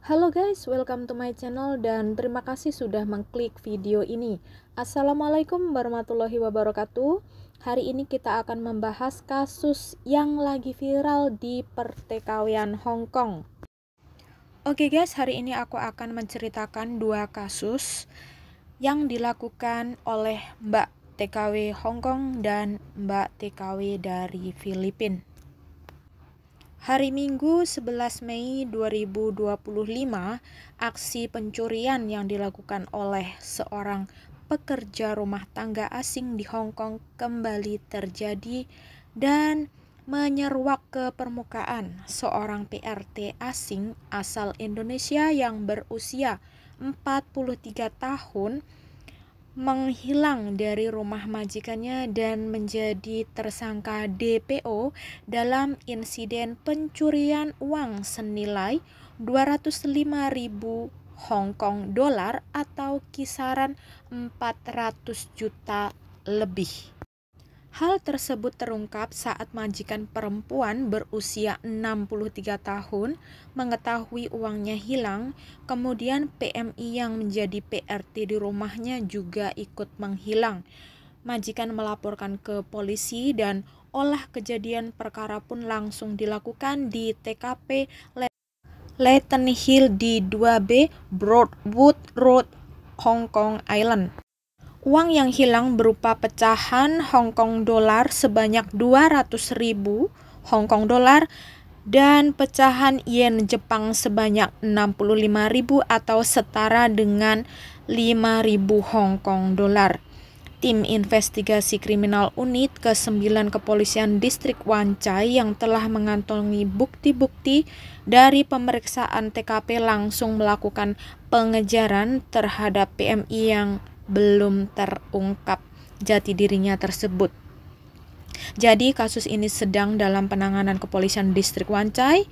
Halo guys, welcome to my channel dan terima kasih sudah mengklik video ini. Assalamualaikum warahmatullahi wabarakatuh. Hari ini kita akan membahas kasus yang lagi viral di pertikaian Hong Kong. Oke guys, hari ini aku akan menceritakan dua kasus yang dilakukan oleh Mbak TKW Hong Kong dan Mbak TKW dari Filipina. Hari Minggu 11 Mei 2025, aksi pencurian yang dilakukan oleh seorang pekerja rumah tangga asing di Hong Kong kembali terjadi dan menyeruak ke permukaan seorang PRT asing asal Indonesia yang berusia 43 tahun menghilang dari rumah majikannya dan menjadi tersangka DPO dalam insiden pencurian uang senilai 205.000 Hong Kong dolar atau kisaran 400 juta lebih. Hal tersebut terungkap saat majikan perempuan berusia 63 tahun mengetahui uangnya hilang, kemudian PMI yang menjadi PRT di rumahnya juga ikut menghilang. Majikan melaporkan ke polisi dan olah kejadian perkara pun langsung dilakukan di TKP Leighton Hill di 2B Broadwood Road, Hong Kong Island. Uang yang hilang berupa pecahan Hong Kong dolar sebanyak 200.000 Hong Kong dolar dan pecahan yen Jepang sebanyak 65.000 atau setara dengan 5.000 Hong Kong dolar. Tim Investigasi Kriminal Unit ke-9 Kepolisian Distrik Wan Chai yang telah mengantongi bukti-bukti dari pemeriksaan TKP langsung melakukan pengejaran terhadap PMI yang belum terungkap jati dirinya tersebut. Jadi kasus ini sedang dalam penanganan Kepolisian Distrik Wan Chai.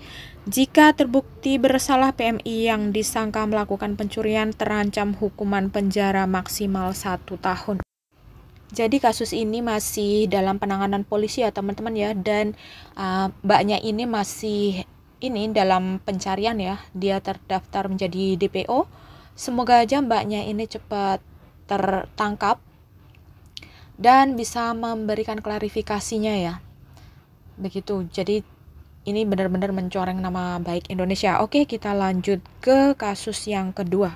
Jika terbukti bersalah, PMI yang disangka melakukan pencurian terancam hukuman penjara maksimal 1 tahun. Jadi kasus ini masih dalam penanganan polisi ya teman-teman ya, dan mbaknya ini masih dalam pencarian ya. Dia terdaftar menjadi DPO. Semoga aja mbaknya ini cepat tertangkap dan bisa memberikan klarifikasinya ya. Begitu. Jadi ini benar-benar mencoreng nama baik Indonesia. Oke, kita lanjut ke kasus yang kedua.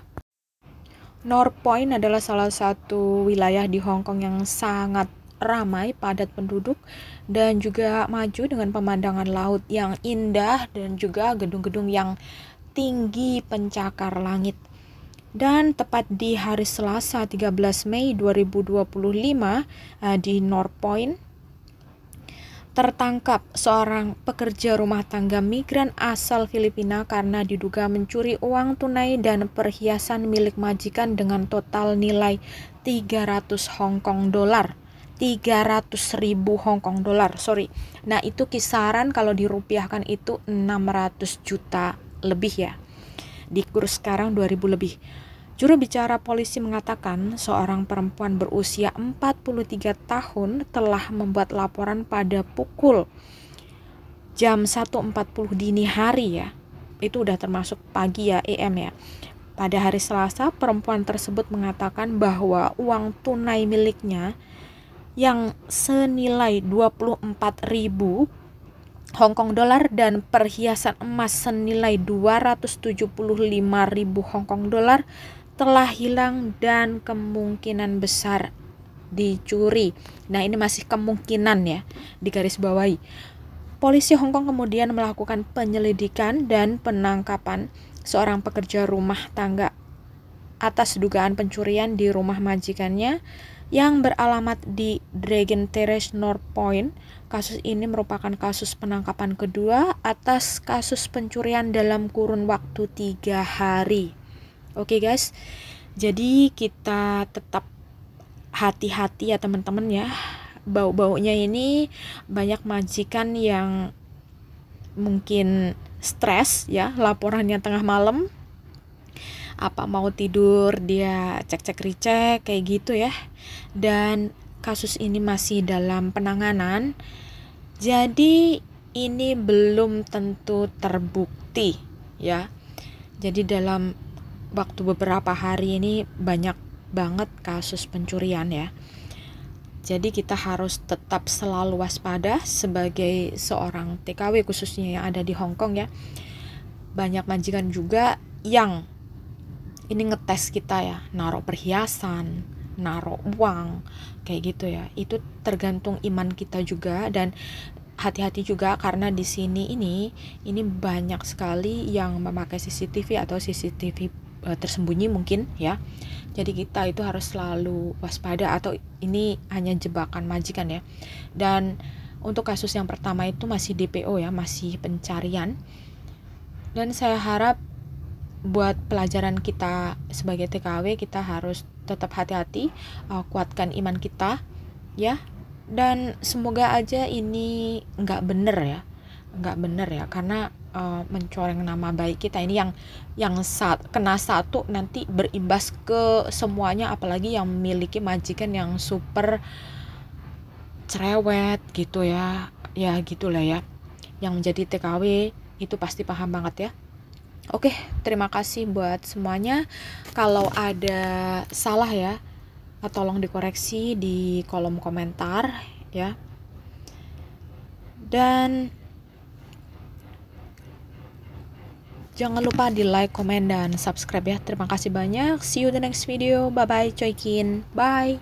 North Point adalah salah satu wilayah di Hong Kong yang sangat ramai, padat penduduk, dan juga maju dengan pemandangan laut yang indah dan juga gedung-gedung yang tinggi pencakar langit. Dan tepat di hari Selasa 13 Mei 2025 di North Point tertangkap seorang pekerja rumah tangga migran asal Filipina karena diduga mencuri uang tunai dan perhiasan milik majikan dengan total nilai 300 Hong Kong dolar. 300.000 Hong Kong dolar, sorry. Nah itu kisaran kalau dirupiahkan itu 600 juta lebih ya. Di kurs sekarang 2.000 lebih. Juru bicara polisi mengatakan seorang perempuan berusia 43 tahun telah membuat laporan pada pukul jam 1.40 dini hari ya. Itu udah termasuk pagi ya, AM ya. Pada hari Selasa, perempuan tersebut mengatakan bahwa uang tunai miliknya yang senilai 24.000 Hong Kong dolar dan perhiasan emas senilai 275.000 Hong Kong dolar telah hilang dan kemungkinan besar dicuri. Nah, ini masih kemungkinan ya, digarisbawahi. Polisi Hong Kong kemudian melakukan penyelidikan dan penangkapan seorang pekerja rumah tangga atas dugaan pencurian di rumah majikannya yang beralamat di Dragon Terrace North Point. Kasus ini merupakan kasus penangkapan kedua atas kasus pencurian dalam kurun waktu 3 hari. Oke guys, jadi kita tetap hati-hati ya teman-teman ya. Bau-baunya ini banyak majikan yang mungkin stres ya, laporannya tengah malam. Apa mau tidur dia cek-cek ricek kayak gitu ya. Dan kasus ini masih dalam penanganan. Jadi ini belum tentu terbukti ya. Jadi dalam waktu beberapa hari ini banyak banget kasus pencurian ya. Jadi kita harus tetap selalu waspada sebagai seorang TKW khususnya yang ada di Hong Kong ya. Banyak majikan juga yang ini ngetes kita ya, naruh perhiasan, naruh uang, kayak gitu ya. Itu tergantung iman kita juga, dan hati-hati juga karena di sini ini banyak sekali yang memakai CCTV atau CCTV tersembunyi mungkin ya. Jadi kita itu harus selalu waspada, atau ini hanya jebakan majikan ya. Dan untuk kasus yang pertama itu masih DPO ya, masih pencarian. Dan saya harap buat pelajaran kita sebagai TKW, kita harus tetap hati-hati, kuatkan iman kita ya. Dan semoga aja ini nggak bener ya, karena mencoreng nama baik kita ini yang kena satu nanti berimbas ke semuanya, apalagi yang memiliki majikan yang super cerewet gitu ya gitulah ya. Yang menjadi TKW itu pasti paham banget ya. Oke, terima kasih buat semuanya. Kalau ada salah ya, tolong dikoreksi di kolom komentar ya. Dan jangan lupa di like, komen, dan subscribe ya. Terima kasih banyak. See you the next video. Bye bye, Choi Kin. Bye.